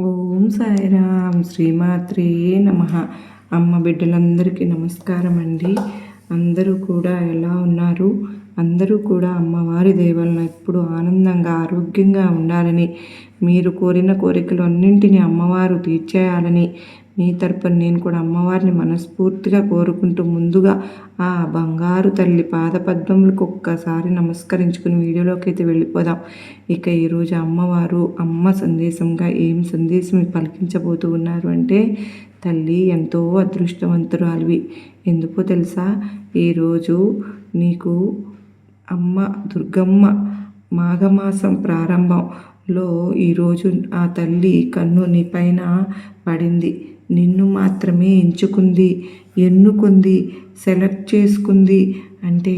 ఓం సాయిరామ్ శ్రీమాత్రే నమః. అమ్మ బిడ్డలందరికీ నమస్కారం అండి. అందరూ కూడా ఎలా ఉన్నారు? అందరూ కూడా అమ్మవారి దయవలన ఎప్పుడు ఆనందంగా ఆరోగ్యంగా ఉండాలని, మీరు కోరిన కోరికలు అన్నింటినీ అమ్మవారు తీర్చేయాలని మీ తరపున నేను కూడా అమ్మవారిని మనస్ఫూర్తిగా కోరుకుంటూ ముందుగా ఆ బంగారు తల్లి పాదపద్మములకు ఒక్కసారి నమస్కరించుకుని వీడియోలోకి అయితే వెళ్ళిపోదాం. ఇక ఈరోజు అమ్మవారు అమ్మ సందేశంగా ఏం సందేశం పలికించబోతూ ఉన్నారు అంటే, తల్లి ఎంతో అదృష్టవంతురాలివి. ఎందుకో తెలుసా? ఈరోజు నీకు అమ్మ దుర్గమ్మ మాఘమాసం ప్రారంభంలో ఈరోజు ఆ తల్లి కన్ను నీ పైన పడింది. నిన్ను మాత్రమే ఎన్నుకుంది, సెలెక్ట్ చేసుకుంది. అంటే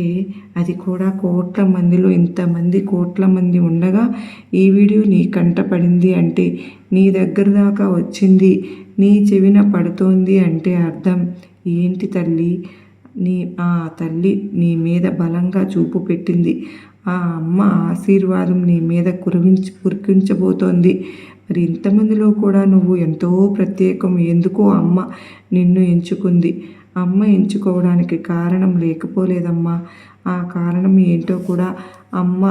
అది కూడా కోట్ల మందిలో, ఇంతమంది కోట్ల మంది ఉండగా ఈ వీడియో నీ కంట పడింది అంటే, నీ దగ్గర దాకా వచ్చింది, నీ చెవిన పడుతోంది అంటే అర్థం ఏంటి తల్లి? ఆ తల్లి నీ మీద బలంగా చూపు పెట్టింది. ఆ అమ్మ ఆశీర్వాదం నీ మీద కురికించబోతోంది. మరి ఇంతమందిలో కూడా నువ్వు ఎంతో ప్రత్యేకం. ఎందుకో అమ్మ నిన్ను ఎంచుకుంది. అమ్మ ఎంచుకోవడానికి కారణం లేకపోలేదమ్మా. ఆ కారణం ఏంటో కూడా అమ్మ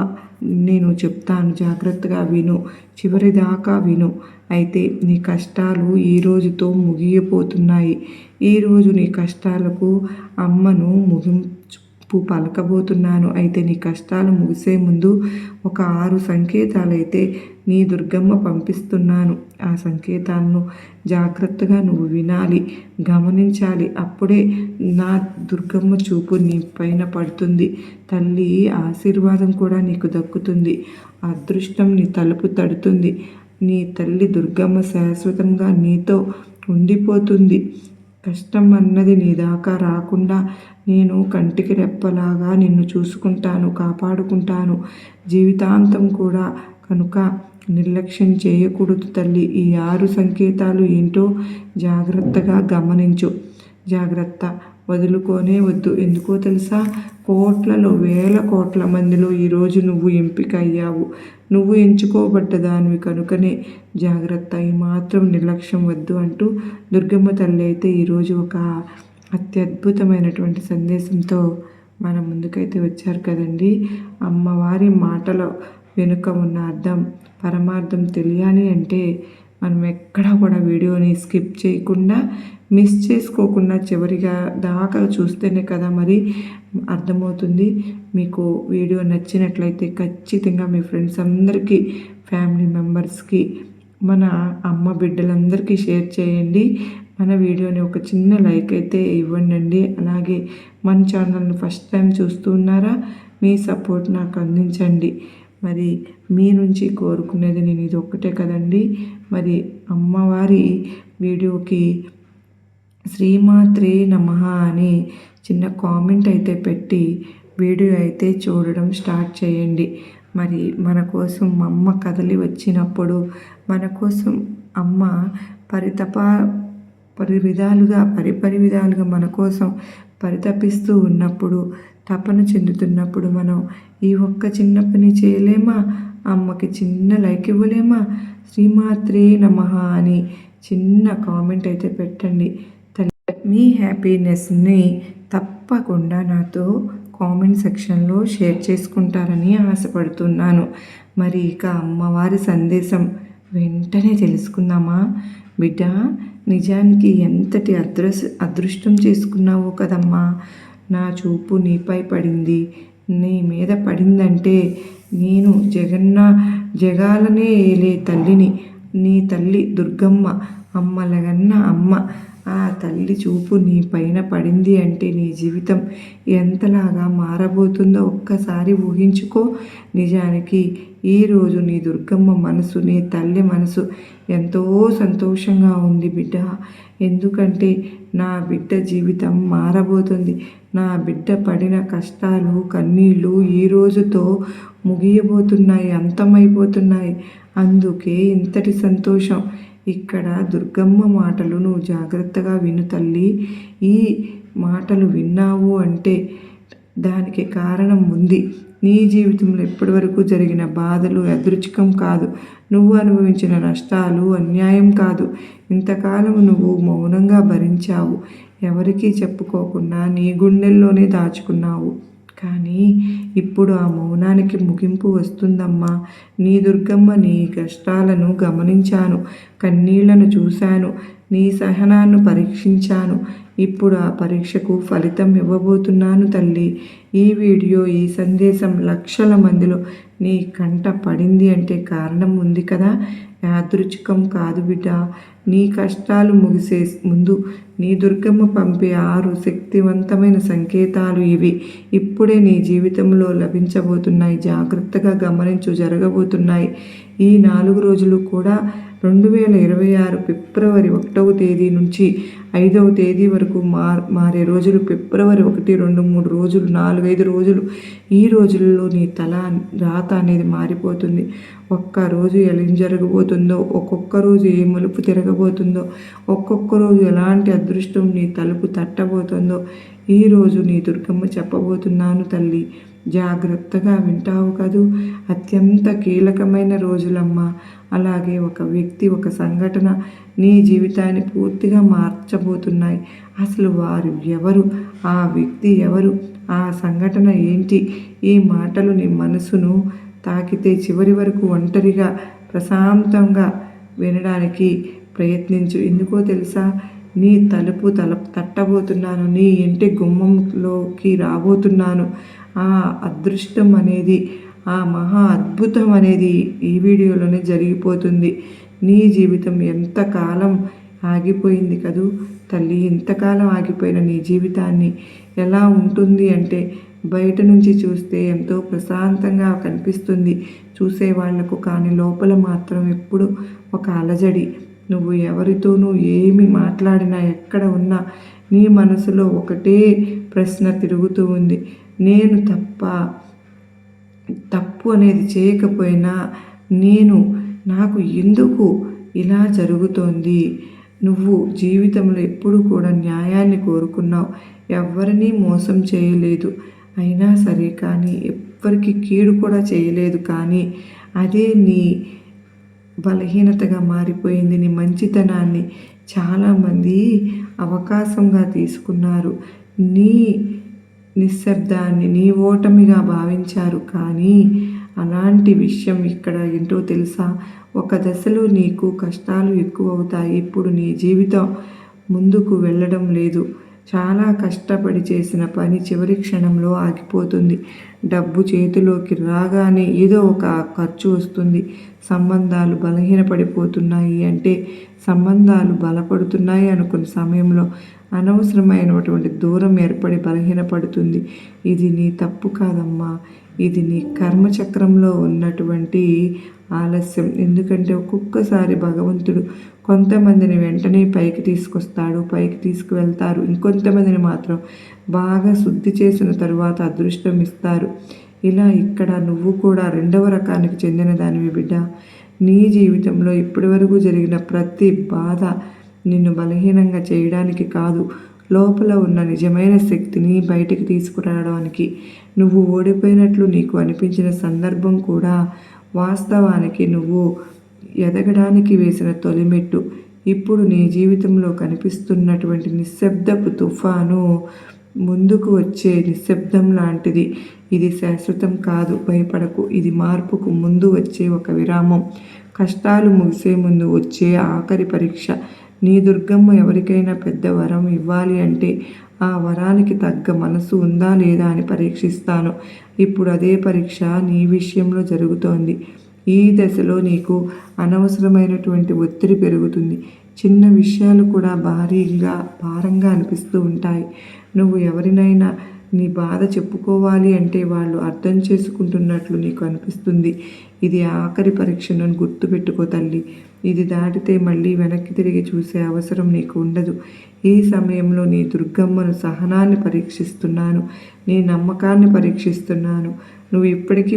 నేను చెప్తాను, జాగ్రత్తగా విను, చివరి దాకా విను. అయితే నీ కష్టాలు ఈ రోజుతో ముగియపోతున్నాయి. ఈరోజు నీ కష్టాలకు అమ్మను ముగింపు పలకబోతున్నాను. అయితే నీ కష్టాలు ముగిసే ముందు ఒక 6 సంకేతాలు అయితే నీ దుర్గమ్మ పంపిస్తున్నాను. ఆ సంకేతాలను జాగ్రత్తగా నువ్వు వినాలి, గమనించాలి. అప్పుడే నా దుర్గమ్మ చూపు నీ పైన పడుతుంది. తల్లి ఆశీర్వాదం కూడా నీకు దక్కుతుంది. అదృష్టం నీ తలుపు తడుతుంది. నీ తల్లి దుర్గమ్మ శాశ్వతంగా నీతో ఉండిపోతుంది. కష్టం అన్నది నీ దాకా రాకుండా నేను కంటికి రెప్పలాగా నిన్ను చూసుకుంటాను, కాపాడుకుంటాను జీవితాంతం కూడా. కనుక నిర్లక్ష్యం చేయకూడదు తల్లి. ఈ 6 సంకేతాలు ఏంటో జాగ్రత్తగా గమనించు. జాగ్రత్త, వదులుకోనే వద్దు. ఎందుకో తెలుసా? కోట్లలో, వేల కోట్ల మందిలో ఈరోజు నువ్వు ఎంపిక అయ్యావు. నువ్వు ఎంచుకోబడ్డ దానివి కనుకనే జాగ్రత్త, ఈ మాత్రం నిర్లక్ష్యం వద్దు అంటూ దుర్గమ్మ తల్లి అయితే ఈరోజు ఒక అత్యద్భుతమైనటువంటి సందేశంతో మన ముందుకైతే వచ్చారు కదండి. అమ్మవారి మాటల వెనుక ఉన్న అర్థం, పరమార్థం తెలియాలి అంటే మనం ఎక్కడా కూడా వీడియోని స్కిప్ చేయకుండా, మిస్ చేసుకోకుండా చివరిగా దాకా చూస్తేనే కదా మరి అర్థమవుతుంది. మీకు వీడియో నచ్చినట్లయితే ఖచ్చితంగా మీ ఫ్రెండ్స్ అందరికీ, ఫ్యామిలీ మెంబర్స్కి, మన అమ్మ బిడ్డలందరికీ షేర్ చేయండి. మన వీడియోని ఒక చిన్న లైక్ అయితే ఇవ్వండి. అలాగే మన ఛానల్ని ఫస్ట్ టైం చూస్తున్నారా? మీ సపోర్ట్ నాకు అందించండి. మరి మీ నుంచి కోరుకునేది నేను ఇది ఒక్కటే కదండి. మరి అమ్మవారి వీడియోకి శ్రీమాత్రే నమః అని చిన్న కామెంట్ అయితే పెట్టి వీడియో అయితే చూడడం స్టార్ట్ చేయండి. మరి మన కోసం అమ్మ కదలి వచ్చినప్పుడు, మన కోసం అమ్మ పరిపరి విధాలుగా మన కోసం పరితపిస్తూ ఉన్నప్పుడు, తపన చెందుతున్నప్పుడు మనం ఈ ఒక్క చిన్న పని చేయలేమా? అమ్మకి చిన్న లైక్ ఇవ్వలేమా? శ్రీమాత్రే నమః అని చిన్న కామెంట్ అయితే పెట్టండి. మీ హ్యాపీనెస్ని తప్పకుండా నాతో కామెంట్ సెక్షన్లో షేర్ చేసుకుంటారని ఆశపడుతున్నాను. మరి ఇక అమ్మవారి సందేశం వెంటనే తెలుసుకుందామా? బిడ్డ, నిజానికి ఎంతటి అదృష్టం చేసుకున్నావో కదమ్మా. నా చూపు నీపై పడింది, నీ మీద పడిందంటే నేను జగాలనే ఏలే తల్లిని, నీ తల్లి దుర్గమ్మ, అమ్మలగన్న అమ్మ. ఆ తల్లి చూపు నీ పైన పడింది అంటే నీ జీవితం ఎంతలాగా మారబోతుందో ఒక్కసారి ఊహించుకో. నిజానికి ఈరోజు నీ దుర్గమ్మ మనసు, నీ తల్లి మనసు ఎంతో సంతోషంగా ఉంది బిడ్డ. ఎందుకంటే నా బిడ్డ జీవితం మారబోతుంది. నా బిడ్డ పడిన కష్టాలు, కన్నీళ్ళు ఈ రోజుతో ముగియబోతున్నాయి, అంతమైపోతున్నాయి. అందుకే ఇంతటి సంతోషం. ఇక్కడ దుర్గమ్మ మాటలు నువ్వు జాగ్రత్తగా విను తల్లి. ఈ మాటలు విన్నావు అంటే దానికి కారణం ఉంది. నీ జీవితంలో ఇప్పటివరకు జరిగిన బాధలు యాదృచ్ఛికం కాదు. నువ్వు అనుభవించిన నష్టాలు అన్యాయం కాదు. ఇంతకాలం నువ్వు మౌనంగా భరించావు. ఎవరికీ చెప్పుకోకుండా నీ గుండెల్లోనే దాచుకున్నావు. కానీ ఇప్పుడు ఆ మౌనానికి ముగింపు వస్తుందమ్మా. నీ దుర్గమ్మ నీ కష్టాలను గమనించాను, కన్నీళ్లను చూశాను, నీ సహనాన్ని పరీక్షించాను. ఇప్పుడు ఆ పరీక్షకు ఫలితం ఇవ్వబోతున్నాను తల్లి. ఈ వీడియో, ఈ సందేశం లక్షల మందిలో నీ కంట పడింది అంటే కారణం ఉంది కదా. యాదృచ్ఛికం కాదు బిడ్డ. నీ కష్టాలు ముగిసే ముందు నీ దుర్గమ్మ పంపే 6 శక్తివంతమైన సంకేతాలు ఇవి. ఇప్పుడే నీ జీవితంలో లభించబోతున్నాయి. జాగ్రత్తగా గమనించు, జరగబోతున్నాయి. ఈ 4 రోజులు కూడా 2026 ఫిబ్రవరి 1వ తేదీ నుంచి 5వ తేదీ వరకు మారే రోజులు. ఫిబ్రవరి 1, 2, 3 రోజులు, 4, 5 రోజులు. ఈ రోజుల్లో నీ రాత అనేది మారిపోతుంది. ఒక్క రోజు ఏం జరగబోతుందో, ఒక్కొక్క రోజు ఏ మలుపు తిరగబోతుందో, ఒక్కొక్క రోజు ఎలాంటి అదృష్టం నీ తలుపు తట్టబోతుందో ఈరోజు నీ దుర్గమ్మ చెప్పబోతున్నాను తల్లి. జాగ్రత్తగా వింటావు కదూ. అత్యంత కీలకమైన రోజులమ్మ. అలాగే ఒక వ్యక్తి, ఒక సంఘటన నీ జీవితాన్ని పూర్తిగా మార్చబోతున్నాయి. అసలు వారు ఎవరు, ఆ వ్యక్తి ఎవరు, ఆ సంఘటన ఏంటి? ఈ మాటలు నీ మనసును తాకితే చివరి వరకు ఒంటరిగా ప్రశాంతంగా వినడానికి ప్రయత్నించు. ఎందుకో తెలుసా? నీ తలుపు తట్టబోతున్నాను, నీ ఇంటి గుమ్మంలోకి రాబోతున్నాను. ఆ అదృష్టం అనేది, ఆ మహా అద్భుతం అనేది ఈ వీడియోలోనే జరిగిపోతుంది. నీ జీవితం ఎంతకాలం ఆగిపోయింది కదూ తల్లి. ఇంతకాలం ఆగిపోయిన నీ జీవితాన్ని ఎలా ఉంటుంది అంటే బయట నుంచి చూస్తే ఎంతో ప్రశాంతంగా కనిపిస్తుంది చూసేవాళ్లకు. కానీ లోపల మాత్రం ఎప్పుడు ఒక అలజడి. నువ్వు ఎవరితోనూ ఏమి మాట్లాడినా, ఎక్కడ ఉన్నా నీ మనసులో ఒకటే ప్రశ్న తిరుగుతూ ఉంది. నేను తప్పు అనేది చేయకపోయినా నాకు ఎందుకు ఇలా జరుగుతోంది? నువ్వు జీవితంలో ఎప్పుడు కూడా న్యాయాన్ని కోరుకున్నావు, ఎవరినీ మోసం చేయలేదు. అయినా సరే కానీ ఎవ్వరికి కీడు కూడా చేయలేదు. కానీ అదే నీ బలహీనతగా మారిపోయింది. నీ మంచితనాన్ని చాలామంది అవకాశంగా తీసుకున్నారు. నీ నిశ్శబ్దాన్ని నీ ఓటమిగా భావించారు. కానీ అలాంటి విషయం ఇక్కడ ఏంటో తెలుసా? ఒక దశలో నీకు కష్టాలు ఎక్కువ అవుతాయి. ఇప్పుడు నీ జీవితం ముందుకు వెళ్ళడం లేదు. చాలా కష్టపడి చేసిన పని చివరి క్షణంలో ఆగిపోతుంది. డబ్బు చేతిలోకి రాగానే ఏదో ఒక ఖర్చు వస్తుంది. సంబంధాలు బలహీనపడిపోతున్నాయి అంటే సంబంధాలు బలపడుతున్నాయి అనుకున్న సమయంలో అనవసరమైనటువంటి దూరం ఏర్పడి బలహీనపడుతుంది. ఇది నీ తప్పు కాదమ్మా. ఇది నీ కర్మచక్రంలో ఉన్నటువంటి ఆలస్యం. ఎందుకంటే ఒక్కొక్కసారి భగవంతుడు కొంతమందిని వెంటనే పైకి తీసుకొస్తాడు, పైకి తీసుకువెళ్తారు. ఇంకొంతమందిని మాత్రం బాగా శుద్ధి చేసిన తరువాత అదృష్టం ఇస్తారు. ఇలా ఇక్కడ నువ్వు కూడా 2వ రకానికి చెందిన దానివి బిడ్డ. నీ జీవితంలో ఇప్పటివరకు జరిగిన ప్రతి బాధ నిన్ను బలహీనంగా చేయడానికి కాదు, లోపల ఉన్న నిజమైన శక్తిని బయటికి తీసుకురావడానికి. నువ్వు ఓడిపోయినట్లు నీకు అనిపించిన సందర్భం కూడా వాస్తవానికి నువ్వు ఎదగడానికి వేసిన తొలిమెట్టు. ఇప్పుడు నీ జీవితంలో కనిపిస్తున్నటువంటి నిశ్శబ్దపు తుఫాను ముందుకు వచ్చే నిశ్శబ్దం లాంటిది. ఇది శాశ్వతం కాదు, భయపడకు. ఇది మార్పుకు ముందు వచ్చే ఒక విరామం, కష్టాలు ముగిసే ముందు వచ్చే ఆఖరి పరీక్ష. నీ దుర్గమ్మ ఎవరికైనా పెద్ద వరం ఇవ్వాలి అంటే ఆ వరానికి తగ్గ మనసు ఉందా లేదా అని పరీక్షిస్తాను. ఇప్పుడు అదే పరీక్ష నీ విషయంలో జరుగుతోంది. ఈ దశలో నీకు అనవసరమైనటువంటి ఒత్తిడి పెరుగుతుంది. చిన్న విషయాలు కూడా భారంగా అనిపిస్తూ ఉంటాయి. నువ్వు ఎవరినైనా నీ బాధ చెప్పుకోవాలి అంటే వాళ్ళు అర్థం చేసుకుంటున్నట్లు నీకు అనిపిస్తుంది. ఇది ఆఖరి పరీక్షను గుర్తుపెట్టుకో తల్లి. ఇది దాటితే మళ్ళీ వెనక్కి తిరిగి చూసే అవసరం నీకు ఉండదు. ఈ సమయంలో నీ దుర్గమ్మను సహనాన్ని పరీక్షిస్తున్నాను, నీ నమ్మకాన్ని పరీక్షిస్తున్నాను. నువ్వు ఇప్పటికీ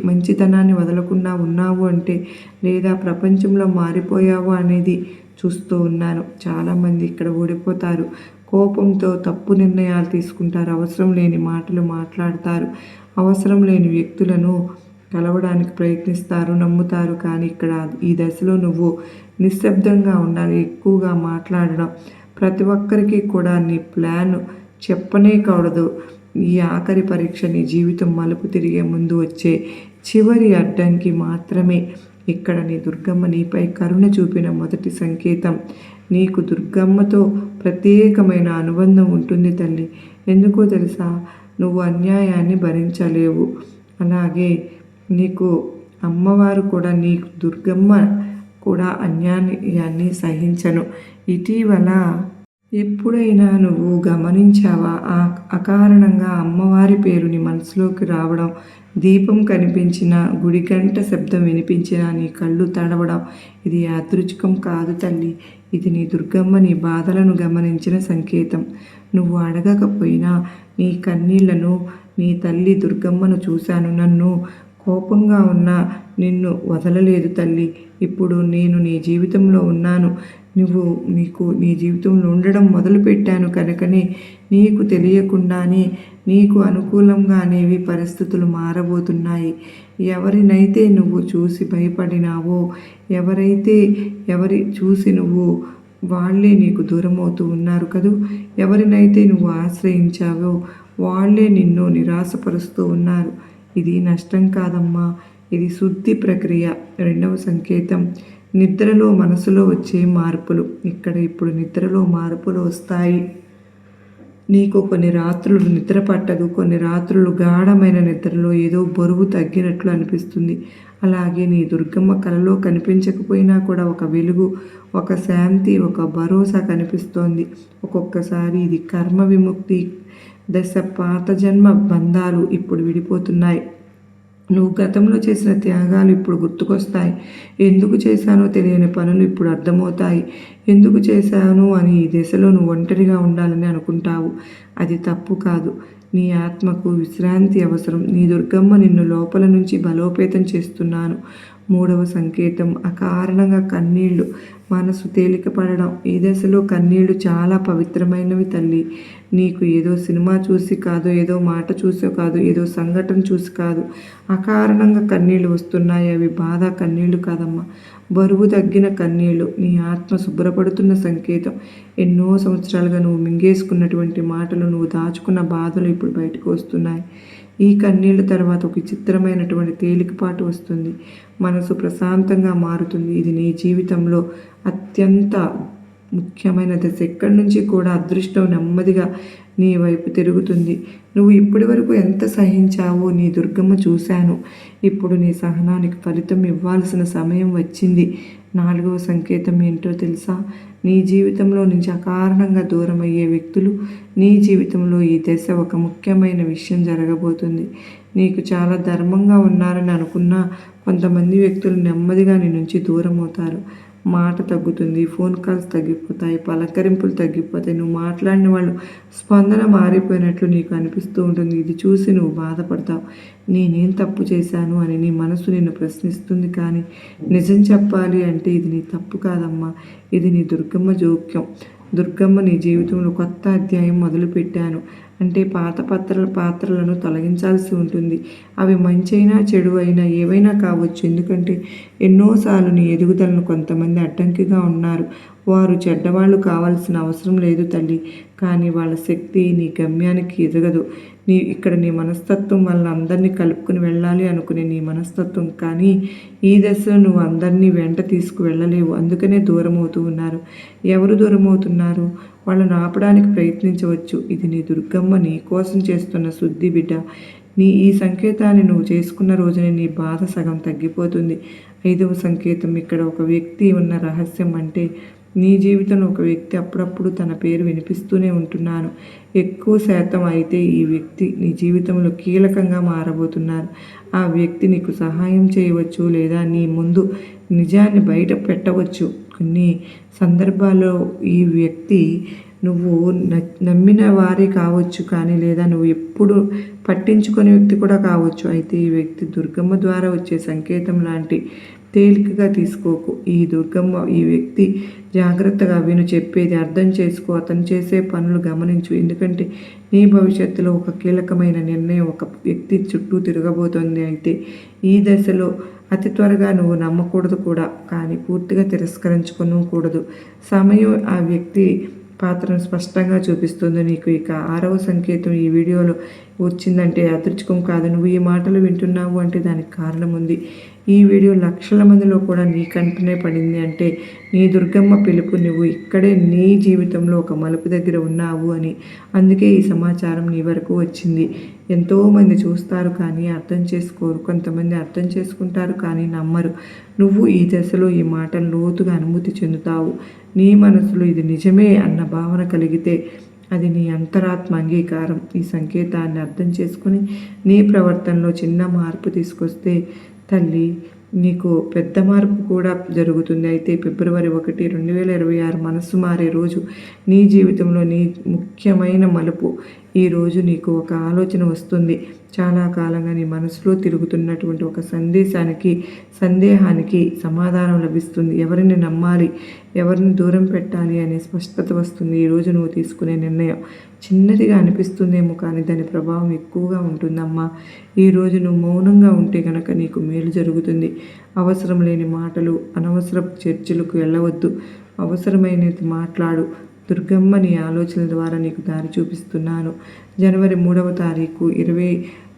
మంచితనాన్ని వదలకుండా ఉన్నావు అంటే, లేదా ప్రపంచంలో మారిపోయావు అనేది చూస్తూ ఉన్నాను. చాలామంది ఇక్కడ ఓడిపోతారు, కోపంతో తప్పు నిర్ణయాలు తీసుకుంటారు, అవసరం లేని మాటలు మాట్లాడతారు, అవసరం లేని వ్యక్తులను కలవడానికి ప్రయత్నిస్తారు, నమ్ముతారు. కానీ ఇక్కడ ఈ దశలో నువ్వు నిశ్శబ్దంగా ఉండాలి, ఎక్కువగా మాట్లాడడం, ప్రతి ఒక్కరికి కూడా నీ ప్లాన్ చెప్పనే కూడదు. ఈ ఆఖరి పరీక్ష నీ జీవితం మలుపు తిరిగే ముందు వచ్చే చివరి అడ్డంకి మాత్రమే. ఇక్కడ నీ దుర్గమ్మ నీపై కరుణ చూపిన మొదటి సంకేతం. నీకు దుర్గమ్మతో ప్రత్యేకమైన అనుబంధం ఉంటుంది తల్లి. ఎందుకో తెలుసా, నువ్వు అన్యాయాన్ని భరించలేవు. అలాగే నీకు అమ్మవారు కూడా, నీకు దుర్గమ్మ కూడా అన్యాయాన్ని సహించను. ఇటీవల ఎప్పుడైనా నువ్వు గమనించావా, అకారణంగా అమ్మవారి పేరు నీ మనసులోకి రావడం, దీపం కనిపించిన, గుడి గంట శబ్దం వినిపించినా నీ కళ్ళు తడవడం? ఇది యాదృచ్ఛికం కాదు తల్లి, ఇది నీ దుర్గమ్మ నీ బాధలను గమనించిన సంకేతం. నువ్వు అడగకపోయినా నీ కన్నీళ్లను నీ తల్లి దుర్గమ్మను చూశాను. నన్ను కోపంగా ఉన్నా నిన్ను వదలలేదు తల్లి. ఇప్పుడు నేను నీ జీవితంలో ఉన్నాను, నీ జీవితంలో ఉండడం మొదలుపెట్టాను కనుకనే నీకు తెలియకుండానే నీకు అనుకూలంగానేవి పరిస్థితులు మారబోతున్నాయి. ఎవరినైతే నువ్వు చూసి భయపడినావో, ఎవరి చూసి నువ్వు వాళ్ళే నీకు దూరం అవుతూ ఉన్నారు కదూ, ఎవరినైతే నువ్వు ఆశ్రయించావో వాళ్ళే నిన్ను నిరాశపరుస్తూ ఉన్నారు. ఇది నష్టం కాదమ్మా, ఇది శుద్ధి ప్రక్రియ. రెండవ సంకేతం, నిద్రలో మనసులో వచ్చే మార్పులు. ఇక్కడ ఇప్పుడు నిద్రలో మార్పులు వస్తాయి. నీకు కొన్ని రాత్రులు నిద్ర పట్టదు, కొన్ని రాత్రులు గాఢమైన నిద్రలో ఏదో బరువు తగ్గినట్లు అనిపిస్తుంది. అలాగే నీ దుర్గమ్మ కలలో కనిపించకపోయినా కూడా ఒక వెలుగు, ఒక శాంతి, ఒక భరోసా కనిపిస్తోంది. ఒక్కొక్కసారి ఇది కర్మ విముక్తి దశ. పాత జన్మ బంధాలు ఇప్పుడు విడిపోతున్నాయి. నువ్వు గతంలో చేసిన త్యాగాలు ఇప్పుడు గుర్తుకొస్తాయి. ఎందుకు చేశానో తెలియని పనులు ఇప్పుడు అర్థమవుతాయి. ఎందుకు చేశాను అని ఈ దశలో నువ్వు ఒంటరిగా ఉండాలని అనుకుంటావు. అది తప్పు కాదు. నీ ఆత్మకు విశ్రాంతి అవసరం. నీ దుర్గమ్మ నిన్ను లోపల నుంచి బలోపేతం చేస్తున్నాను. మూడవ సంకేతం, అకారణంగా కన్నీళ్లు, మనసు తేలికపడడం. ఈ దశలో కన్నీళ్లు చాలా పవిత్రమైనవి తల్లి. నీకు ఏదో సినిమా చూసి కాదు, ఏదో మాట చూసో కాదు, ఏదో సంఘటన చూసి కాదు, అకారణంగా కన్నీళ్లు వస్తున్నాయి. అవి బాధ కన్నీళ్లు కాదమ్మా, బరువు తగ్గిన కన్నీళ్లు. నీ ఆత్మ శుభ్రపడుతున్న సంకేతం. ఎన్నో సంవత్సరాలుగా నువ్వు మింగేసుకున్నటువంటి మాటలు, నువ్వు దాచుకున్న బాధలు ఇప్పుడు బయటకు వస్తున్నాయి. ఈ కన్నీళ్ళ తర్వాత ఒక చిత్రమైనటువంటి తేలికపాటు వస్తుంది. మనసు ప్రశాంతంగా మారుతుంది. ఇది నీ జీవితంలో అత్యంత ముఖ్యమైన దశ. ఎక్కడి నుంచి కూడా అదృష్టం నెమ్మదిగా నీ వైపు తిరుగుతుంది. నువ్వు ఇప్పటి వరకు ఎంత సహించావో నీ దుర్గమ్మ చూశాను. ఇప్పుడు నీ సహనానికి ఫలితం ఇవ్వాల్సిన సమయం వచ్చింది. నాలుగవ సంకేతం ఏంటో తెలుసా? నీ జీవితంలో నుంచి అకారణంగా దూరం అయ్యే వ్యక్తులు నీ జీవితంలో ఈ దశ ఒక ముఖ్యమైన విషయం జరగబోతుంది. నీకు చాలా ధర్మంగా ఉన్నారని అనుకున్న కొంతమంది వ్యక్తులు నెమ్మదిగా నీ నుంచి దూరం అవుతారు. మాట తగ్గుతుంది, ఫోన్ కాల్స్ తగ్గిపోతాయి, పలకరింపులు తగ్గిపోతాయి. నువ్వు మాట్లాడిన వాళ్ళు స్పందన మారిపోయినట్లు నీకు అనిపిస్తూ ఉంటుంది. ఇది చూసి నువ్వు బాధపడతావు. నేనేం తప్పు చేశాను అని నీ మనసు నిన్ను ప్రశ్నిస్తుంది. కానీ నిజం చెప్పాలి అంటే ఇది నీ తప్పు కాదమ్మా, ఇది నీ దుర్గమ్మ జోక్యం. దుర్గమ్మ నీ జీవితంలో కొత్త అధ్యాయం మొదలుపెట్టాను అంటే పాత్రలను తొలగించాల్సి ఉంటుంది. అవి మంచైనా చెడు అయినా ఏవైనా కావచ్చు. ఎందుకంటే ఎన్నోసార్లు నీ ఎదుగుదలను కొంతమంది అడ్డంకిగా ఉన్నారు. వారు చెడ్డవాళ్ళు కావాల్సిన అవసరం లేదు తల్లి. కానీ వాళ్ళ శక్తి నీ గమ్యానికి ఎదగదు. ఇక్కడ నీ మనస్తత్వం వల్ల అందరినీ కలుపుకుని వెళ్ళాలి అనుకునే నీ మనస్తత్వం. కానీ ఈ దశలో నువ్వు అందరినీ వెంట తీసుకువెళ్ళలేవు. అందుకనే దూరం అవుతూ ఉన్నారు. ఎవరు దూరం అవుతున్నారు? వాళ్ళను ఆపడానికి ప్రయత్నించవచ్చు. ఇది నీ దుర్గమ్మ నీ కోసం చేస్తున్న శుద్ధి బిడ్డ. ఈ సంకేతాన్ని నువ్వు చేసుకున్న రోజునే నీ బాధ సగం తగ్గిపోతుంది. ఐదవ సంకేతం, ఇక్కడ ఒక వ్యక్తి ఉన్న రహస్యం. అంటే నీ జీవితంలో ఒక వ్యక్తి అప్పుడప్పుడు తన పేరు వినిపిస్తూనే ఉంటున్నాను. ఎక్కువ శాతం అయితే ఈ వ్యక్తి నీ జీవితంలో కీలకంగా మారబోతున్నారు. ఆ వ్యక్తి నీకు సహాయం చేయవచ్చు లేదా నీ ముందు నిజాన్ని బయట పెట్టవచ్చు. కొన్ని సందర్భాల్లో ఈ వ్యక్తి నువ్వు నమ్మిన వారే కావచ్చు, కానీ లేదా నువ్వు ఎప్పుడు పట్టించుకునే వ్యక్తి కూడా కావచ్చు. అయితే ఈ వ్యక్తి దుర్గమ్మ ద్వారా వచ్చే సంకేతం లాంటి తేలికగా తీసుకోకు. ఈ దుర్గమ్మ ఈ వ్యక్తి జాగ్రత్తగా విను, చెప్పేది అర్థం చేసుకో, అతను చేసే పనులు గమనించు. ఎందుకంటే నీ భవిష్యత్తులో ఒక కీలకమైన నిర్ణయం ఒక వ్యక్తి చుట్టూ తిరగబోతోంది. అయితే ఈ దశలో అతి త్వరగా నువ్వు నమ్మకూడదు కూడా, కానీ పూర్తిగా తిరస్కరించుకోకూడదు. సమయం ఆ వ్యక్తి పాత్రను స్పష్టంగా చూపిస్తుంది నీకు. ఇక 6వ సంకేతం ఈ వీడియోలో వచ్చిందంటే అదృష్టం కాదు. నువ్వు ఈ మాటలు వింటున్నావు అంటే దానికి కారణం ఉంది. ఈ వీడియో లక్షల మందిలో కూడా నీ కంటనే పడింది అంటే నీ దుర్గమ్మ పిలుపు, నువ్వు ఇక్కడే నీ జీవితంలో ఒక మలుపు దగ్గర ఉన్నావు అని. అందుకే ఈ సమాచారం నీ వరకు వచ్చింది. ఎంతోమంది చూస్తారు కానీ అర్థం చేసుకోరు, కొంతమంది అర్థం చేసుకుంటారు కానీ నమ్మరు. నువ్వు ఈ దశలో ఈ మాటలు లోతుగా అనుభూతి చెందుతావు. నీ మనసులో ఇది నిజమే అన్న భావన కలిగితే అది నీ అంతరాత్మ అంగీకారం. ఈ సంకేతాన్ని అర్థం చేసుకుని నీ ప్రవర్తనలో చిన్న మార్పు తీసుకొస్తే తల్లి నీకు పెద్ద మార్పు కూడా జరుగుతుంది. అయితే ఫిబ్రవరి 1, 2026 మనసు మారే రోజు. నీ జీవితంలో నీ ముఖ్యమైన మలుపు. ఈ రోజు నీకు ఒక ఆలోచన వస్తుంది. చాలా కాలంగా నీ మనసులో తిరుగుతున్నటువంటి ఒక సందేహానికి సమాధానం లభిస్తుంది. ఎవరిని నమ్మాలి, ఎవరిని దూరం పెట్టాలి అనే స్పష్టత వస్తుంది. ఈరోజు నువ్వు తీసుకునే నిర్ణయం చిన్నదిగా అనిపిస్తుందేమో కానీ దాని ప్రభావం ఎక్కువగా ఉంటుందమ్మా. ఈరోజు నువ్వు మౌనంగా ఉంటే కనుక నీకు మేలు జరుగుతుంది. అవసరం లేని మాటలు, అనవసరపు చర్చలకు వెళ్ళవద్దు. అవసరమైనది మాట్లాడు. దుర్గమ్మ నీ ఆలోచనల ద్వారా నీకు దారి చూపిస్తున్నాను. జనవరి 3వ తారీఖు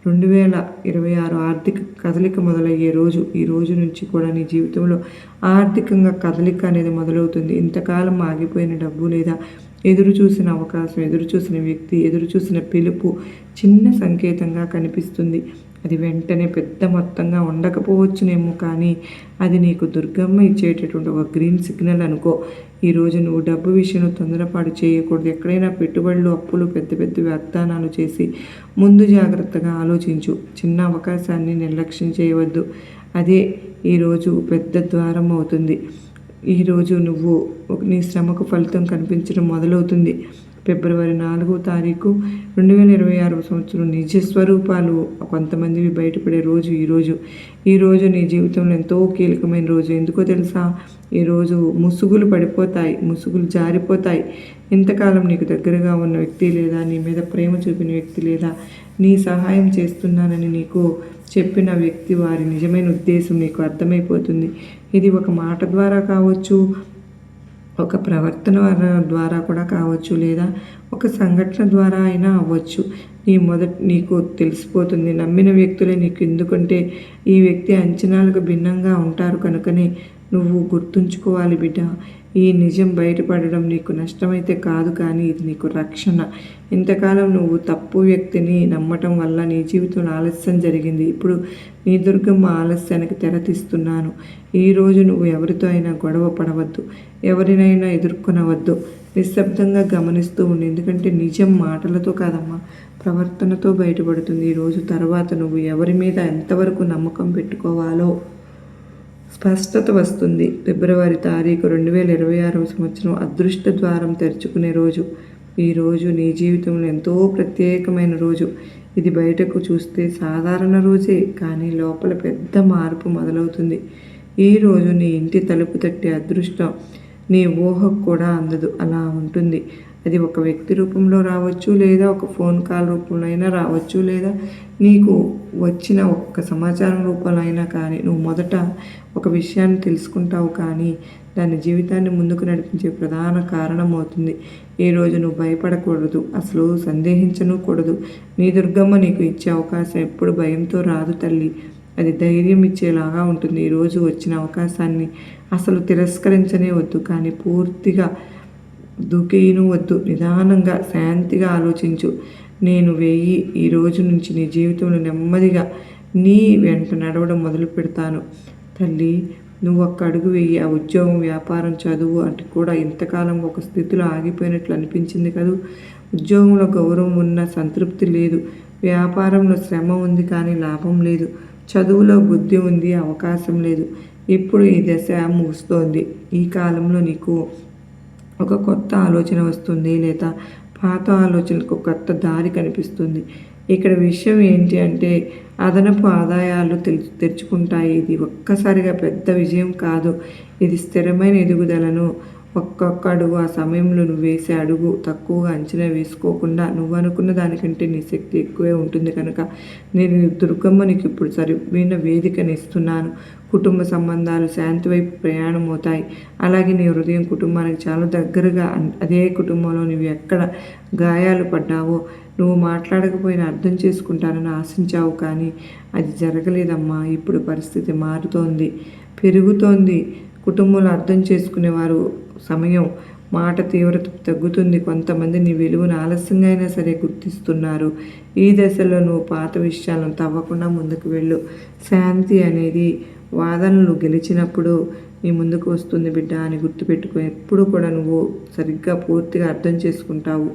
2026 ఆర్థిక కదలిక మొదలయ్యే రోజు. ఈ రోజు నుంచి కూడా నీ జీవితంలో ఆర్థికంగా కదలిక అనేది మొదలవుతుంది. ఇంతకాలం ఆగిపోయిన డబ్బు లేదా ఎదురు చూసిన అవకాశం, ఎదురు చూసిన వ్యక్తి, ఎదురు చూసిన పిలుపు చిన్న సంకేతంగా కనిపిస్తుంది. అది వెంటనే పెద్ద మొత్తంగా ఉండకపోవచ్చునేమో కానీ అది నీకు దుర్గమ్మ ఇచ్చేటటువంటి ఒక గ్రీన్ సిగ్నల్ అనుకో. ఈరోజు నువ్వు డబ్బు విషయంలో తొందరపాటు చేయకూడదు. ఎక్కడైనా పెట్టుబడులు, అప్పులు, పెద్ద పెద్ద వాగ్దానాలు చేసి ముందు జాగ్రత్తగా ఆలోచించు. చిన్న అవకాశాన్ని నిర్లక్ష్యం చేయవద్దు. అదే ఈరోజు పెద్ద ద్వారం అవుతుంది. ఈరోజు నువ్వు నీ శ్రమకు ఫలితం కనిపించడం మొదలవుతుంది. ఫిబ్రవరి 4వ తారీఖు 2026 సంవత్సరం నిజ స్వరూపాలు కొంతమందివి బయటపడే రోజు ఈరోజు నీ జీవితంలో ఎంతో కీలకమైన రోజు. ఎందుకో తెలుసా? ఈరోజు ముసుగులు పడిపోతాయి, ముసుగులు జారిపోతాయి. ఇంతకాలం నీకు దగ్గరగా ఉన్న వ్యక్తి లేదా నీ మీద ప్రేమ చూపిన వ్యక్తి లేదా నీ సహాయం చేస్తున్నానని నీకు చెప్పిన వ్యక్తి వారి నిజమైన ఉద్దేశం నీకు అర్థమైపోతుంది. ఇది ఒక మాట ద్వారా కావచ్చు, ఒక ప్రవర్తన ద్వారా కూడా కావచ్చు, లేదా ఒక సంఘటన ద్వారా అయినా అవ్వచ్చు. నీకు తెలిసిపోతుంది. నమ్మిన వ్యక్తులే నీకు. ఎందుకంటే ఈ వ్యక్తి అంచనాలకు భిన్నంగా ఉంటారు కనుకనే నువ్వు గుర్తుంచుకోవాలి బిడ్డ. ఈ నిజం బయటపడడం నీకు నష్టమైతే కాదు, కానీ ఇది నీకు రక్షణ. ఇంతకాలం నువ్వు తప్పు వ్యక్తిని నమ్మటం వల్ల నీ జీవితంలో ఆలస్యం జరిగింది. ఇప్పుడు నీ దుర్గమ్మ ఆలస్యానికి తెరతీస్తున్నాను. ఈరోజు నువ్వు ఎవరితో అయినా గొడవ పడవద్దు, ఎవరినైనా ఎదుర్కొనవద్దు. నిశ్శబ్దంగా గమనిస్తూ ఉండి. ఎందుకంటే నిజం మాటలతో కాదమ్మా, ప్రవర్తనతో బయటపడుతుంది. ఈరోజు తర్వాత నువ్వు ఎవరి మీద ఎంతవరకు నమ్మకం పెట్టుకోవాలో స్పష్టత వస్తుంది. ఫిబ్రవరి 2026 సంవత్సరం అదృష్ట ద్వారం తెరుచుకునే రోజు. ఈరోజు నీ జీవితంలో ఎంతో ప్రత్యేకమైన రోజు. ఇది బయటకు చూస్తే సాధారణ రోజే, కానీ లోపల పెద్ద మార్పు మొదలవుతుంది. ఈరోజు నీ ఇంటి తలుపు తట్టే అదృష్టం నీ ఊహకు కూడా అందదు. అలా ఉంటుంది. అది ఒక వ్యక్తి రూపంలో రావచ్చు, లేదా ఒక ఫోన్ కాల్ రూపంలో అయినా రావచ్చు, లేదా నీకు వచ్చిన ఒక్క సమాచారం రూపంలో అయినా. కానీ నువ్వు మొదట ఒక విషయాన్ని తెలుసుకుంటావు, కానీ దాని జీవితాన్ని ముందుకు నడిపించే ప్రధాన కారణం అవుతుంది. ఈరోజు నువ్వు భయపడకూడదు, అసలు సందేహించనూకూడదు. నీ దుర్గమ్మ నీకు ఇచ్చే అవకాశం ఎప్పుడు భయంతో రాదు తల్లి. అది ధైర్యం ఇచ్చేలాగా ఉంటుంది. ఈరోజు వచ్చిన అవకాశాన్ని అసలు తిరస్కరించనే వద్దు, కానీ పూర్తిగా దూకేయను వద్దు. నిదానంగా శాంతిగా ఆలోచించు. నేను ఈ రోజు నుంచి నీ జీవితంలో నెమ్మదిగా నీ వెంట నడవడం మొదలు పెడతాను తల్లి. నువ్వు ఒక్క అడుగు వెయ్యి. ఆ ఉద్యోగం, వ్యాపారం, చదువు అంటే కూడా ఇంతకాలం ఒక స్థితిలో ఆగిపోయినట్లు అనిపించింది కదా. ఉద్యోగంలో గౌరవం ఉన్న సంతృప్తి లేదు, వ్యాపారంలో శ్రమ ఉంది కానీ లాభం లేదు, చదువులో బుద్ధి ఉంది, అవకాశం లేదు. ఇప్పుడు ఈ దశ ముగుస్తోంది. ఈ కాలంలో నీకు ఒక కొత్త ఆలోచన వస్తుంది, లేదా పాత ఆలోచనకు కొత్త దారి కనిపిస్తుంది. ఇక్కడ విషయం ఏంటి అంటే అదనపు ఆదాయాలు తెరుచుకుంటాయి. ఇది ఒక్కసారిగా పెద్ద విజయం కాదు, ఇది స్థిరమైన ఎదుగుదలను. ఒక్కొక్క అడుగు ఆ సమయంలో నువ్వు వేసే అడుగు తక్కువగా అంచనా వేసుకోకుండా నువ్వు అనుకున్న దానికంటే నీ శక్తి ఎక్కువే ఉంటుంది కనుక నేను దుర్గమ్మ నీకు ఇప్పుడు సరైన వేదికని ఇస్తున్నాను. కుటుంబ సంబంధాలు శాంతి వైపు ప్రయాణం అవుతాయి. అలాగే నీ హృదయం కుటుంబానికి చాలా దగ్గరగా, అదే కుటుంబంలో నువ్వు ఎక్కడ గాయాలు పడ్డావో, నువ్వు మాట్లాడకపోయినా అర్థం చేసుకుంటానని ఆశించావు, కానీ అది జరగలేదమ్మా. ఇప్పుడు పరిస్థితి మారుతోంది, పెరుగుతోంది. కుటుంబంలో అర్థం చేసుకునేవారు సమయం, మాట తీవ్రత తగ్గుతుంది. కొంతమంది నీ విలువను ఆలస్యంగా అయినా సరే గుర్తిస్తున్నారు. ఈ దశలో నువ్వు పాత విషయాలను తవ్వకుండా ముందుకు వెళ్ళు. శాంతి అనేది వాదనలు గెలిచినప్పుడు నీ ముందుకు వస్తుంది బిడ్డ అని గుర్తుపెట్టుకో. ఎప్పుడు కూడా నువ్వు సరిగ్గా పూర్తిగా అర్థం చేసుకుంటావు.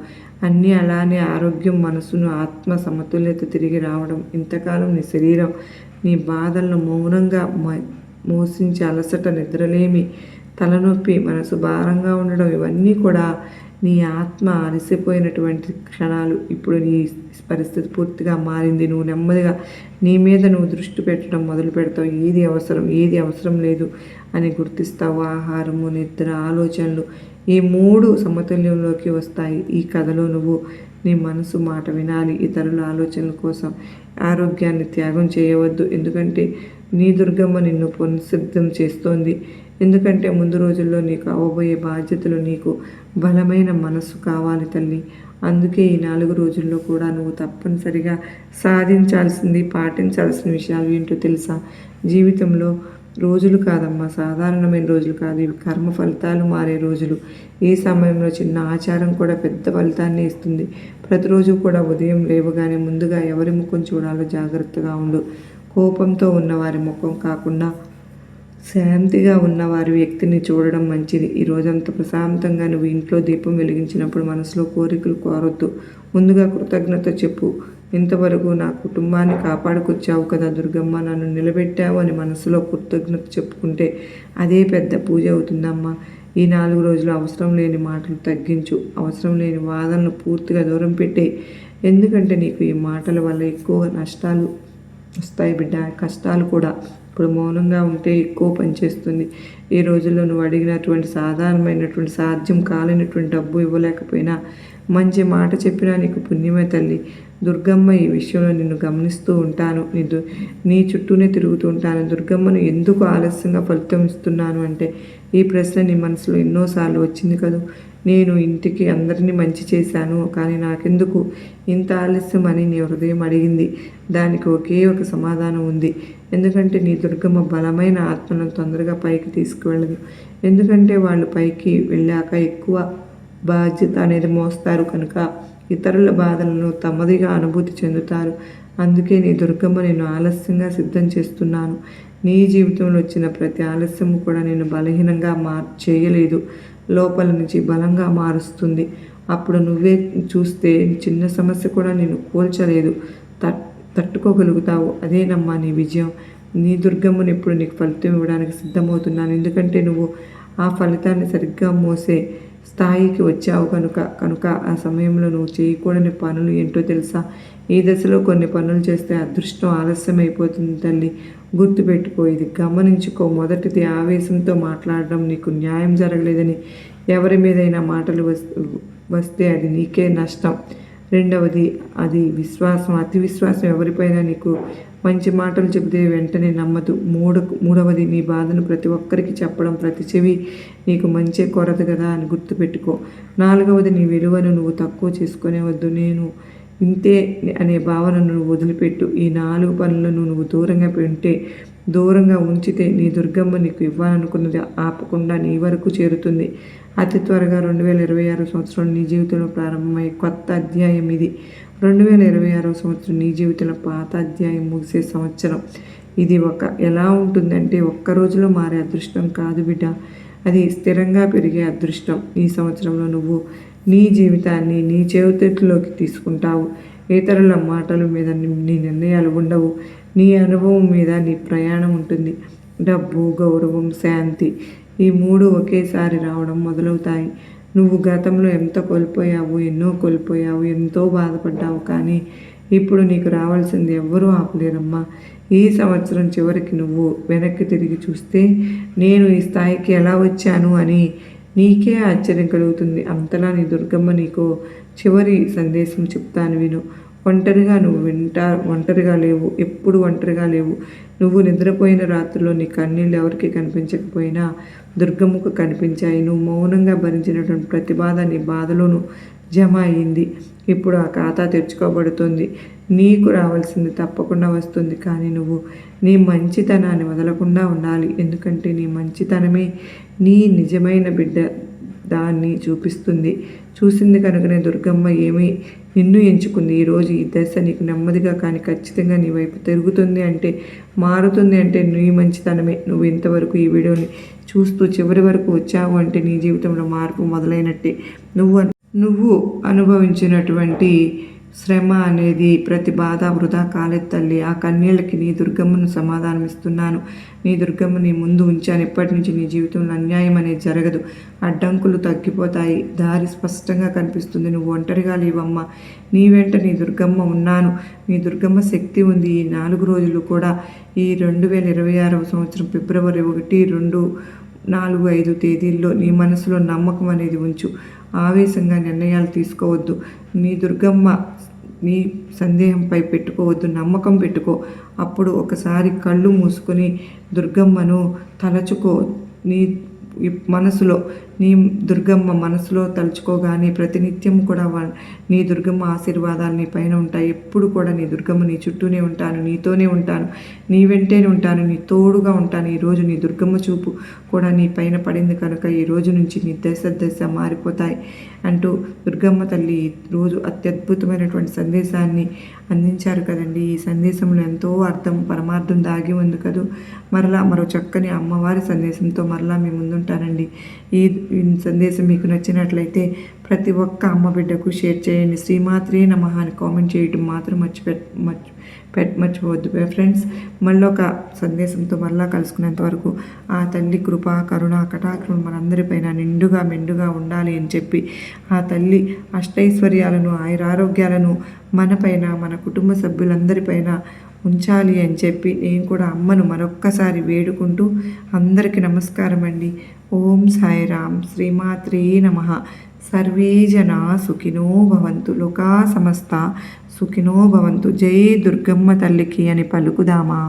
అన్నీ అలానే ఆరోగ్యం, మనసును, ఆత్మ సమతుల్యత తిరిగి రావడం. ఇంతకాలం నీ శరీరం నీ బాధలను మౌనంగా మోసించి అలసట, నిద్రలేమి, తలనొప్పి, మనసు భారంగా ఉండడం, ఇవన్నీ కూడా నీ ఆత్మ అలసిపోయినటువంటి క్షణాలు. ఇప్పుడు నీ పరిస్థితి పూర్తిగా మారింది. నువ్వు నెమ్మదిగా నీ మీద నువ్వు దృష్టి పెట్టడం మొదలు పెడతావు. ఏది అవసరం, ఏది అవసరం లేదు అని గుర్తిస్తావు. ఆహారము, నిద్ర, ఆలోచనలు, ఈ 3 సమతుల్యంలోకి వస్తాయి. ఈ కథలో నువ్వు నీ మనసు మాట వినాలి. ఇతరుల ఆలోచనల కోసం ఆరోగ్యాన్ని త్యాగం చేయవద్దు. ఎందుకంటే నీ దుర్గమ్మ నిన్ను పునఃసిద్ధం చేస్తోంది. ఎందుకంటే ముందు రోజుల్లో నీకు అవ్వబోయే బాధ్యతలు, నీకు బలమైన మనస్సు కావాలి తల్లి. అందుకే ఈ 4 రోజుల్లో కూడా నువ్వు తప్పనిసరిగా సాధించాల్సింది, పాటించాల్సిన విషయాలు ఏంటో తెలుసా? జీవితంలో రోజులు కాదమ్మా, సాధారణమైన రోజులు కాదు, ఇవి కర్మ ఫలితాలు మారే రోజులు. ఈ సమయంలో చిన్న ఆచారం కూడా పెద్ద ఫలితాన్ని ఇస్తుంది. ప్రతిరోజు కూడా ఉదయం లేవగానే ముందుగా ఎవరి ముఖం చూడాలో జాగ్రత్తగా ఉండు. కోపంతో ఉన్నవారి ముఖం కాకుండా శాంతిగా ఉన్నవారి వ్యక్తిని చూడడం మంచిది. ఈ రోజంతా ప్రశాంతంగా నువ్వు ఇంట్లో దీపం వెలిగించినప్పుడు మనసులో కోరికలు కోరొద్దు. ముందుగా కృతజ్ఞత చెప్పు. ఇంతవరకు నా కుటుంబాన్ని కాపాడుకొచ్చావు కదా దుర్గమ్మ, నన్ను నిలబెట్టావు అని మనసులో కృతజ్ఞత చెప్పుకుంటే అదే పెద్ద పూజ అవుతుందమ్మా. ఈ 4 రోజులు అవసరం లేని మాటలు తగ్గించు. అవసరం లేని వాదనలు పూర్తిగా దూరం పెట్టే. ఎందుకంటే నీకు ఈ మాటల వల్ల ఎక్కువ నష్టాలు వస్తాయి బిడ్డ, కష్టాలు కూడా. ఇప్పుడు మౌనంగా ఉంటే ఎక్కువ పనిచేస్తుంది. ఈ రోజుల్లో నువ్వు అడిగినటువంటి సాధారణమైనటువంటి సాధ్యం కాలేనటువంటి డబ్బు ఇవ్వలేకపోయినా మంచి మాట చెప్పినా నీకు పుణ్యమే తల్లి. దుర్గమ్మ ఈ విషయంలో నిన్ను గమనిస్తూ ఉంటాను, నీ చుట్టూనే తిరుగుతూ ఉంటాను. దుర్గమ్మను ఎందుకు ఆలస్యంగా ఫలితం ఇస్తున్నాను అంటే ఈ ప్రశ్న నీ మనసులో ఎన్నోసార్లు వచ్చింది కదూ. నేను ఇంటికి అందరినీ మంచి చేశాను, కానీ నాకెందుకు ఇంత ఆలస్యం అని నీ హృదయం అడిగింది. దానికి ఒకే ఒక సమాధానం ఉంది. ఎందుకంటే నీ దుర్గమ్మ బలమైన ఆత్మలను తొందరగా పైకి తీసుకువెళ్ళదు. ఎందుకంటే వాళ్ళు పైకి వెళ్ళాక ఎక్కువ బాధ్యత అనేది మోస్తారు కనుక ఇతరుల బాధలను తమదిగా అనుభూతి చెందుతారు. అందుకే నీ దుర్గమ్మ నేను ఆలస్యంగా సిద్ధం చేస్తున్నాను. నీ జీవితంలో వచ్చిన ప్రతి ఆలస్యము కూడా నేను బలహీనంగా చేయలేదు, లోపల నుంచి బలంగా మారుస్తుంది. అప్పుడు నువ్వే చూస్తే చిన్న సమస్య కూడా నేను కూల్చలేదు, తట్టుకోగలుగుతావు. అదేనమ్మా నీ విజయం. నీ దుర్గమ్మను ఇప్పుడు నీకు ఫలితం ఇవ్వడానికి సిద్ధమవుతున్నాను. ఎందుకంటే నువ్వు ఆ ఫలితాన్ని సరిగ్గా మోసే స్థాయికి వచ్చావు కనుక ఆ సమయంలో నువ్వు చేయకూడని పనులు ఏంటో తెలుసా? ఈ దశలో కొన్ని పనులు చేస్తే అదృష్టం ఆలస్యం అయిపోతుంది తల్లి. గుర్తుపెట్టుకో, ఇది గమనించుకో. మొదటిది ఆవేశంతో మాట్లాడడం, నీకు న్యాయం జరగలేదని ఎవరి మీదైనా మాటలు వస్తే అది నీకే నష్టం. రెండవది అది విశ్వాసం, అతి విశ్వాసం. ఎవరిపైనా నీకు మంచి మాటలు చెబితే వెంటనే నమ్మదు. మూడవది నీ బాధను ప్రతి ఒక్కరికి చెప్పడం. ప్రతి చెవి నీకు మంచి కొరత కదా అని గుర్తుపెట్టుకో. నాలుగవది నీ విలువను నువ్వు తక్కువ చేసుకునే వద్దు. నేను ఇంతే అనే భావనను నువ్వు వదిలిపెట్టు. ఈ 4 పనులను నువ్వు దూరంగా ఉంచితే నీ దుర్గమ్మ నీకు ఇవ్వాలనుకున్నది ఆపకుండా నీ వరకు చేరుతుంది. అతి త్వరగా 2026 సంవత్సరం నీ జీవితంలో ప్రారంభమయ్యే కొత్త అధ్యాయం ఇది. 2026 సంవత్సరం నీ జీవితంలో పాత అధ్యాయం ముగిసే సంవత్సరం. ఇది ఎలా ఉంటుందంటే ఒక్క రోజులో మారే అదృష్టం కాదు బిడ్డ, అది స్థిరంగా పెరిగే అదృష్టం. ఈ సంవత్సరంలో నువ్వు నీ జీవితాన్ని నీ చేతిలోకి తీసుకుంటావు. ఇతరుల మాటల మీద నీ నిర్ణయాలు ఉండవు. నీ అనుభవం మీద నీ ప్రయాణం ఉంటుంది. డబ్బు, గౌరవం, శాంతి, ఈ 3 ఒకేసారి రావడం మొదలవుతాయి. నువ్వు గతంలో ఎన్నో కోల్పోయావు, ఎంతో బాధపడ్డావు. కానీ ఇప్పుడు నీకు రావాల్సింది ఎవ్వరూ ఆపలేరమ్మా. ఈ సంవత్సరం చివరికి నువ్వు వెనక్కి తిరిగి చూస్తే నేను ఈ స్థాయికి ఎలా వచ్చాను అని నీకే ఆశ్చర్యం కలుగుతుంది. అంతలా నీ దుర్గమ్మ నీకు చివరి సందేశం చెప్తాను విను. ఒంటరిగా లేవు, ఎప్పుడు ఒంటరిగా లేవు. నువ్వు నిద్రపోయిన రాత్రుల్లో నీ కన్నీళ్ళు ఎవరికి కనిపించకపోయినా దుర్గమ్మకు కనిపించాయి. నువ్వు మౌనంగా భరించినటువంటి ప్రతి బాధ నీ బాధలోనూ జమ అయ్యింది. ఇప్పుడు ఆ ఖాతా తెరుచుకోబడుతుంది. నీకు రావాల్సింది తప్పకుండా వస్తుంది. కానీ నువ్వు నీ మంచితనాన్ని వదలకుండా ఉండాలి. ఎందుకంటే నీ మంచితనమే నీ నిజమైన బిడ్డ దాన్ని చూసింది కనుకనే దుర్గమ్మ నిన్ను ఎంచుకుంది. ఈరోజు ఈ దశ నీకు నెమ్మదిగా కానీ ఖచ్చితంగా నీ వైపు తిరుగుతుంది అంటే, మారుతుంది అంటే నీ మంచితనమే. నువ్వు ఇంతవరకు ఈ వీడియోని చూస్తూ చివరి వరకు వచ్చావు అంటే నీ జీవితంలో మార్పు మొదలైనట్టే. నువ్వు అనుభవించినటువంటి శ్రమ అనేది ప్రతి బాధ వృధా కాలేదు తల్లి. ఆ కన్నీళ్ళకి నీ దుర్గమ్మను సమాధానమిస్తున్నాను. నీ దుర్గమ్మ నీ ముందు ఉంచాను. ఇప్పటి నుంచి నీ జీవితంలో అన్యాయం అనేది జరగదు. అడ్డంకులు తగ్గిపోతాయి. దారి స్పష్టంగా కనిపిస్తుంది. నువ్వు ఒంటరిగా లేవమ్మా. నీ వెంట నీ దుర్గమ్మ ఉన్నాను. నీ దుర్గమ్మ శక్తి ఉంది. ఈ 4 రోజులు కూడా ఈ 2026వ సంవత్సరం ఫిబ్రవరి 1, 2, 4, 5 తేదీల్లో నీ మనసులో నమ్మకం అనేది ఉంచు. ఆవేశంగా నిర్ణయాలు తీసుకోవద్దు. నీ దుర్గమ్మ నీ సందేహంపై పెట్టుకోవద్దు, నమ్మకం పెట్టుకో. అప్పుడు ఒకసారి కళ్ళు మూసుకొని దుర్గమ్మను తలచుకో. నీ దుర్గమ్మ మనసులో తలుచుకోగానే ప్రతినిత్యం కూడా నీ దుర్గమ్మ ఆశీర్వాదాలు నీ పైన ఉంటాయి. ఎప్పుడు కూడా నీ దుర్గమ్మ నీ చుట్టూనే ఉంటాను, నీతోనే ఉంటాను, నీ వెంటనే ఉంటాను, నీ తోడుగా ఉంటాను. ఈరోజు నీ దుర్గమ్మ చూపు కూడా నీ పైన పడింది కనుక ఈ రోజు నుంచి నీ దశ మారిపోతాయి అంటూ దుర్గమ్మ తల్లి ఈరోజు అత్యద్భుతమైనటువంటి సందేశాన్ని అందించారు కదండి. ఈ సందేశంలో ఎంతో పరమార్థం దాగి ఉంది కదూ. మరో చక్కని అమ్మవారి సందేశంతో మరలా మీ ముందుంటానండి. ఈ సందేశం మీకు నచ్చినట్లయితే ప్రతి ఒక్క అమ్మ బిడ్డకు షేర్ చేయండి. శ్రీమాత్రే నమః అని కామెంట్ చేయడం మాత్రం మర్చిపోవద్దు ఫ్రెండ్స్. మళ్ళొక సందేశంతో మళ్ళా కలుసుకునేంత వరకు ఆ తల్లి కృప, కరుణ, కటాక్షం మనందరిపైన మెండుగా ఉండాలి అని చెప్పి ఆ తల్లి అష్టైశ్వర్యాలను, ఆయురారోగ్యాలను మనపైన, మన కుటుంబ సభ్యులందరిపైన ఉంచాలి అని చెప్పి నేను కూడా అమ్మను మరొక్కసారి వేడుకుంటూ అందరికీ నమస్కారం అండి. ఓం సాయిరామ్. శ్రీమాత్రే నమః. సర్వే జనా సుఖినో భవంతు. లోకా సమస్త సుఖినో భవంతు. జై దుర్గమ్మ తల్లికి అని పలుకుదామా.